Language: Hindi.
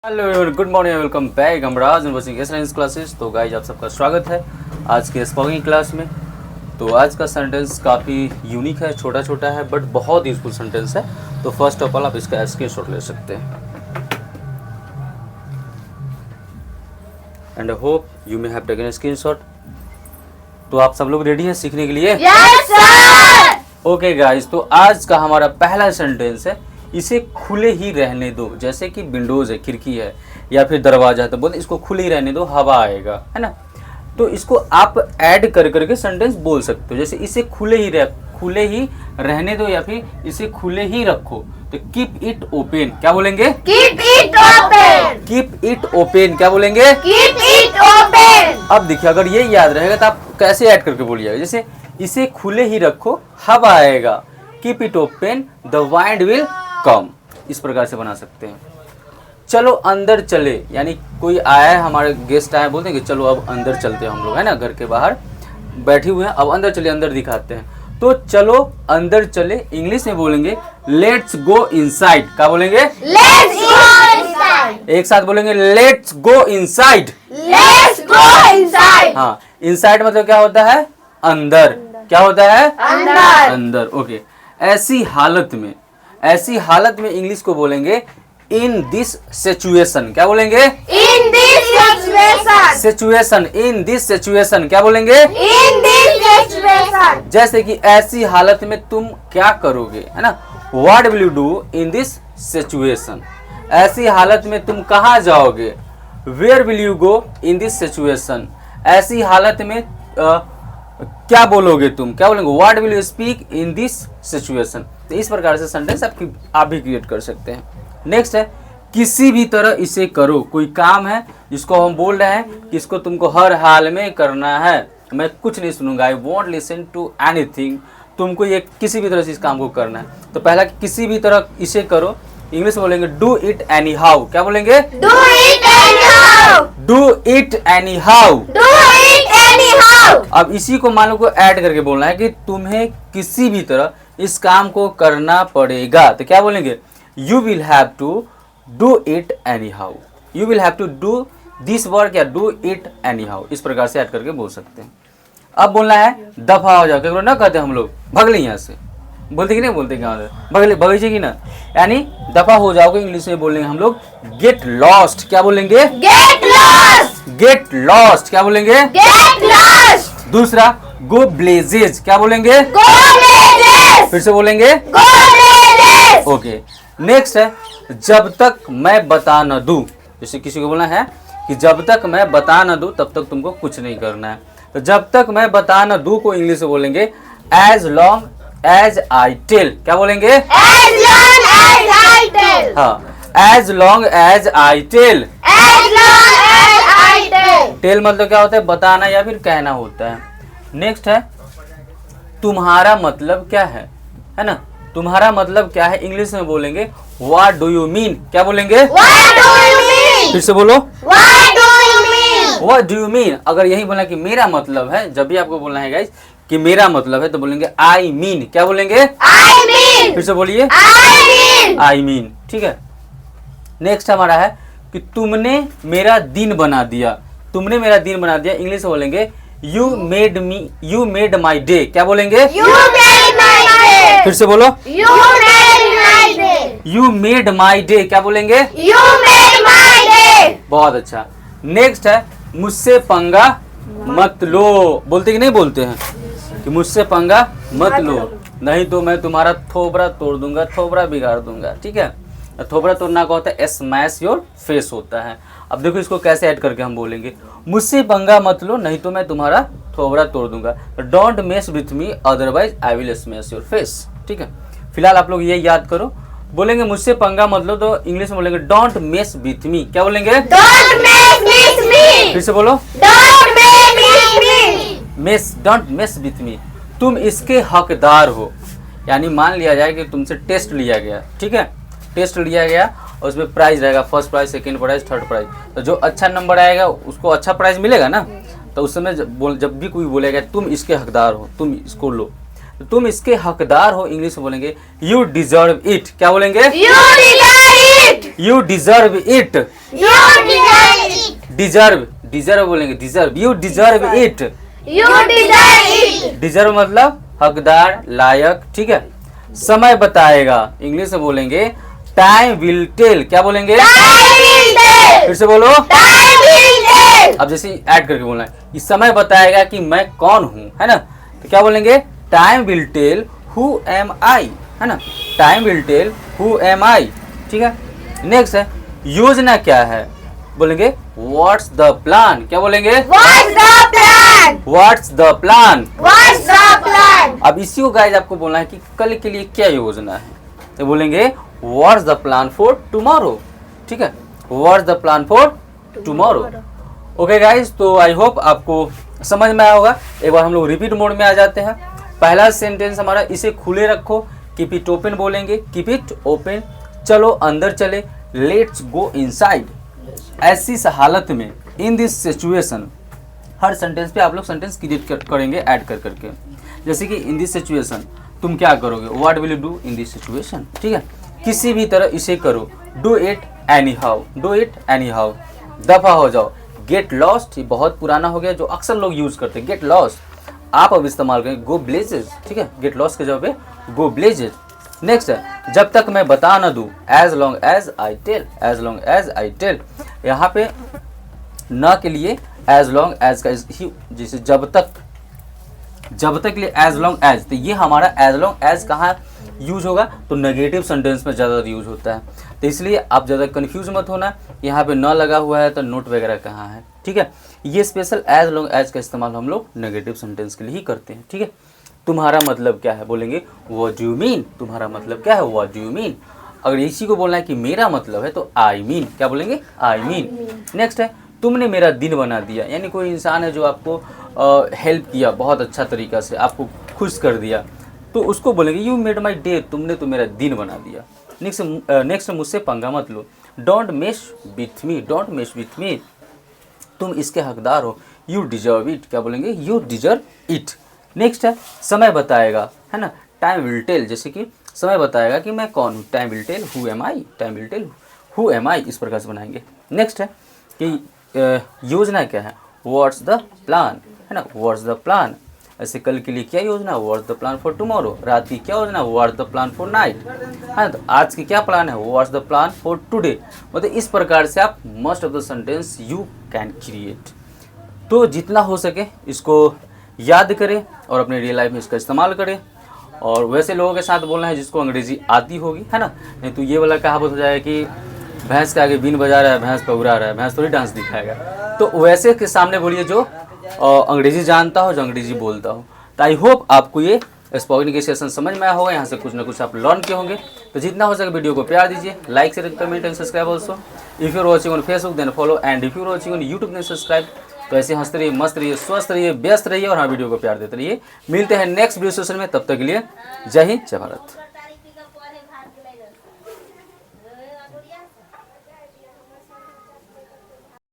Hello good morning welcome back. हम राज साइंस क्लासेस। तो गाइज आप सबका स्वागत है आज के स्पोकन क्लास में। तो आज का सेंटेंस काफ़ी यूनिक है, छोटा छोटा है बट बहुत यूजफुल सेंटेंस है। तो फर्स्ट ऑफ ऑल आप इसका स्क्रीनशॉट ले सकते हैं and hope you may have taken screenshot. तो आप सब लोग रेडी हैं सीखने के लिए? Yes sir. ओके गाइज, तो आज का हमारा पहला सेंटेंस है, इसे खुले ही रहने दो। जैसे कि विंडोज है, खिड़की है या फिर दरवाजा है तो बोलते इसको खुले ही रहने दो, हवा आएगा, है ना। तो इसको आप ऐड कर करके सेंटेंस बोल सकते हो। जैसे इसे खुले ही रहने दो या फिर इसे खुले ही रखो। तो कीप इट ओपन क्या बोलेंगे? Keep it open. Keep it open क्या बोलेंगे? Keep it open. अब देखिए, अगर ये याद रहेगा तो आप कैसे ऐड करके बोलिएगा। जैसे इसे खुले ही रखो, हवा आएगा। Keep it open, the wind will come. इस प्रकार से बना सकते हैं। चलो अंदर चले, यानी कोई आया है, हमारे गेस्ट आए, बोलते हैं कि चलो अब अंदर चलते हैं हम लोग, है ना। घर के बाहर बैठे हुए हैं, अब अंदर चले, अंदर दिखाते हैं। तो चलो अंदर चले इंग्लिश में बोलेंगे लेट्स गो इनसाइड। क्या बोलेंगे? Let's go inside. एक साथ बोलेंगे let's go inside. Let's go inside. हाँ, इनसाइड मतलब क्या होता है? अंदर। क्या होता है? अंदर। अंदर। ओके। ऐसी हालत में इंग्लिश को बोलेंगे इन दिस सिचुएशन। क्या बोलेंगे? इन this situation. Situation, in this situation. क्या बोलेंगे? इन दिस सिचुएशन। जैसे कि ऐसी हालत में तुम क्या करोगे, है ना। What will you do in this situation. ऐसी हालत में तुम कहाँ जाओगे? Where will you go in this situation. ऐसी हालत में क्या बोलोगे तुम? क्या बोलेंगे? What will you speak in this situation. तो इस प्रकार से सेंटेंस आप भी क्रिएट कर सकते हैं। नेक्स्ट है किसी भी तरह इसे करो। कोई काम है जिसको हम बोल रहे हैं कि इसको तुमको हर हाल में करना है, मैं कुछ नहीं सुनूंगा, I won't listen to anything. तुमको ये किसी भी तरह से इस काम को करना है। तो पहला किसी भी तरह इसे करो, इंग्लिश में बोलेंगे डू इट एनी हाउ। क्या बोलेंगे? Do it anyhow. Do it any how. Do it anyhow. अब इसी को मान लो को ऐड करके बोलना है कि तुम्हें किसी भी तरह इस काम को करना पड़ेगा। तो क्या बोलेंगे? You will have to do it anyhow. You will have to do this work या डू इट एनी हाउ। इस प्रकार से ऐड करके बोल सकते हैं। अब बोलना है दफा हो जाओ। क्या ना कहते हम लोग भग ले यहाँ से, बोलते कि नहीं बोलते? क्या भगीचे की ना, यानी दफा हो जाओगे। इंग्लिश में बोलेंगे हम लोग गेट लॉस्ट। क्या बोलेंगे? Get lost. Get lost. क्या बोलेंगे? Get lost. दूसरा गो ब्लेजेज। क्या बोलेंगे? गो ब्लेजेस। फिर से बोलेंगे गो ब्लेजेस। ओके। नेक्स्ट है जब तक मैं बता न दूं। जैसे किसी को बोलना है कि जब तक मैं बता न दूं तब तक तुमको कुछ नहीं करना है। तो जब तक मैं बता न दूं को इंग्लिश में बोलेंगे as long as I tell. क्या बोलेंगे? As long as I tell. हाँ, as long as I tell. As long as I tell. Tell मतलब क्या होता है? बताना या फिर कहना होता है। नेक्स्ट है तुम्हारा मतलब क्या है ना। तुम्हारा मतलब क्या है इंग्लिश में बोलेंगे व्हाट डू यू मीन। क्या बोलेंगे? What do you mean? फिर से बोलो What do you mean? What do you mean. अगर यही बोलना कि मेरा मतलब है, जब भी आपको बोलना है गाइस कि मेरा मतलब है तो बोलेंगे आई मीन। क्या बोलेंगे? I mean. फिर से बोलिए I mean. I mean. ठीक है। नेक्स्ट हमारा है कि तुमने मेरा दिन बना दिया। तुमने मेरा दिन बना दिया इंग्लिश में बोलेंगे यू मेड माई डे। क्या बोलेंगे? You made my day. फिर से बोलो You made my day. You made my day. क्या बोलेंगे? You made my day. बहुत अच्छा। नेक्स्ट है मुझसे पंगा मत लो। बोलते कि नहीं बोलते हैं कि मुझसे पंगा मत लो, नहीं तो मैं तुम्हारा थोबड़ा तोड़ दूंगा, थोबड़ा बिगाड़ दूंगा। ठीक है। थोबड़ा तोड़ना का होता है स्मैश योर फेस होता है। अब देखो इसको कैसे ऐड करके हम बोलेंगे मुझसे पंगा मत लो, नहीं तो मैं तुम्हारा थोबड़ा तोड़ दूंगा। Don't mess with me otherwise I will smash your face. ठीक है। फिलहाल आप लोग ये याद करो। बोलेंगे मुझसे पंगा मत लो तो इंग्लिश में बोलेंगे डोंट मेस विथ मी। क्या बोलेंगे? Don't mess with me. फिर से बोलो Don't mess with me. Don't mess with me. तुम इसके हकदार हो, यानी मान लिया जाए कि तुमसे टेस्ट लिया गया। ठीक है। टेस्ट लिया गया और उसमें प्राइज रहेगा, first prize, second prize, third prize. तो जो अच्छा नंबर आएगा उसको अच्छा प्राइज मिलेगा ना। तो उस समय जब भी कोई बोलेगा तुम इसके हकदार हो, तुम इसको लो, तो तुम इसके हकदार हो इंग्लिश में बोलेंगे यू डिजर्व इट। क्या बोलेंगे? You deserve it. You deserve it. You deserve it. Deserve, deserve बोलेंगे, deserve, you deserve it. You deserve it. Deserve मतलब हकदार, लायक, ठीक है। समय बताएगा, इंग्लिश में बोलेंगे टाइम विल टेल। क्या बोलेंगे? Time will tell. फिर से बोलो। Time will tell. अब जैसे ऐड करके बोलना है, इस समय बताएगा कि मैं कौन हूँ, है ना। तो क्या बोलेंगे? Time will tell who am I, है ना। Time will tell who am I, ठीक है। नेक्स्ट है योजना क्या है, बोलेंगे व्हाट्स द प्लान। क्या बोलेंगे? What's the plan? What's the plan. What's the plan? अब इसी को गाइस आपको बोलना है कि कल के लिए क्या योजना है, तो बोलेंगे what's the plan for tomorrow, ठीक है। What's the plan for tomorrow. Okay guys, तो आई होप आपको समझ में आया होगा। एक बार हम लोग रिपीट मोड में आ जाते हैं। पहला सेंटेंस हमारा, इसे खुले रखो, कीप इट ओपन बोलेंगे, कीप इट ओपन, चलो अंदर चले, लेट्स गो इनसाइड। ऐसी हालत में, इन दिस सिचुएशन, हर सेंटेंस पे आप लोग सेंटेंस क्रिएट करेंगे ऐड कर करके। जैसे कि इन दिस सिचुएशन तुम क्या करोगे, what will you do in this situation, ठीक है। किसी भी तरह इसे करो, do it any how, do it any how. दफा हो जाओ, गेट लॉस्ट, ये बहुत पुराना हो गया जो अक्सर लोग यूज करते हैं, गेट लॉस्ट। आप अब इस्तेमाल करेंगे गो ब्लेजेस, ठीक है। गेट लॉस्ट के जगह पे गो ब्लेजेस। नेक्स्ट है जब तक मैं बता ना दूं, as long as I tell, as long as I tell. यहाँ पे न के लिए एज लॉन्ग एज का ही, जैसे जब तक के लिए एज लॉन्ग एज, तो ये हमारा एज लॉन्ग एज कहाँ यूज होगा, तो नेगेटिव सेंटेंस में ज़्यादा यूज होता है। तो इसलिए आप ज़्यादा कंफ्यूज मत होना, यहाँ पे न लगा हुआ है तो नोट वगैरह कहाँ है, ठीक है। ये स्पेशल एज लॉन्ग एज का इस्तेमाल हम लोग नेगेटिव सेंटेंस के लिए ही करते हैं, ठीक है। तुम्हारा मतलब क्या है, बोलेंगे व्हाट डू यू मीन। तुम्हारा मतलब क्या है, व्हाट डू यू मीन। अगर इसी को बोलना है कि मेरा मतलब है तो आई मीन। क्या बोलेंगे? I mean. नेक्स्ट है तुमने मेरा दिन बना दिया, यानी कोई इंसान है जो आपको हेल्प किया बहुत अच्छा तरीका से, आपको खुश कर दिया, तो उसको बोलेंगे यू मेड माई डे, तुमने तो मेरा दिन बना दिया। नेक्स्ट मुझसे पंगा मत लो, don't mess with me, don't mess with me, तुम इसके हकदार हो, यू डिजर्व इट। क्या बोलेंगे? You deserve it. नेक्स्ट है समय बताएगा, है ना, टाइम विल टेल, जैसे कि समय बताएगा कि मैं कौन हूँ, time will tell who am I, time will tell who am I, इस प्रकार से बनाएंगे। नेक्स्ट है कि योजना क्या है, व्हाट्स द प्लान, है ना, व्हाट्स द प्लान। ऐसे कल के लिए क्या योजना, what's the plan for tomorrow. रात की क्या योजना, what's the plan for night, है। तो आज की क्या प्लान है, what's the plan for today. मतलब इस प्रकार से आप most of the sentence you can create. तो जितना हो सके इसको याद करें और अपने रियल लाइफ में इसका इस्तेमाल करें। और वैसे लोगों के साथ बोलना है जिसको अंग्रेजी आती होगी, है ना, नहीं तो ये वाला कहावत हो जाएगा कि भैंस के आगे बीन बजा रहा है, भैंस पे उड़ा रहा है, भैंस थोड़ी डांस दिखाएगा। तो वैसे के सामने बोलिए जो अंग्रेजी जानता हो, जो अंग्रेजी बोलता हो। तो आई होप आपको ये स्पोकन के सेशन समझ में आया होगा, यहाँ से कुछ ना कुछ आप लर्न किए होंगे। तो जितना हो सके वीडियो को प्यार दीजिए, like share comment and subscribe also. If you are watching on Facebook then follow, and if you are watching on YouTube then subscribe. तो ऐसे हंसते रहिए, मस्त रहिए, स्वस्थ रहिए, व्यस्त रहिए और हाँ वीडियो को प्यार देते रहिए। मिलते हैं नेक्स्ट वीडियो सेशन में, तब तक के लिए जय हिंद, जय भारत।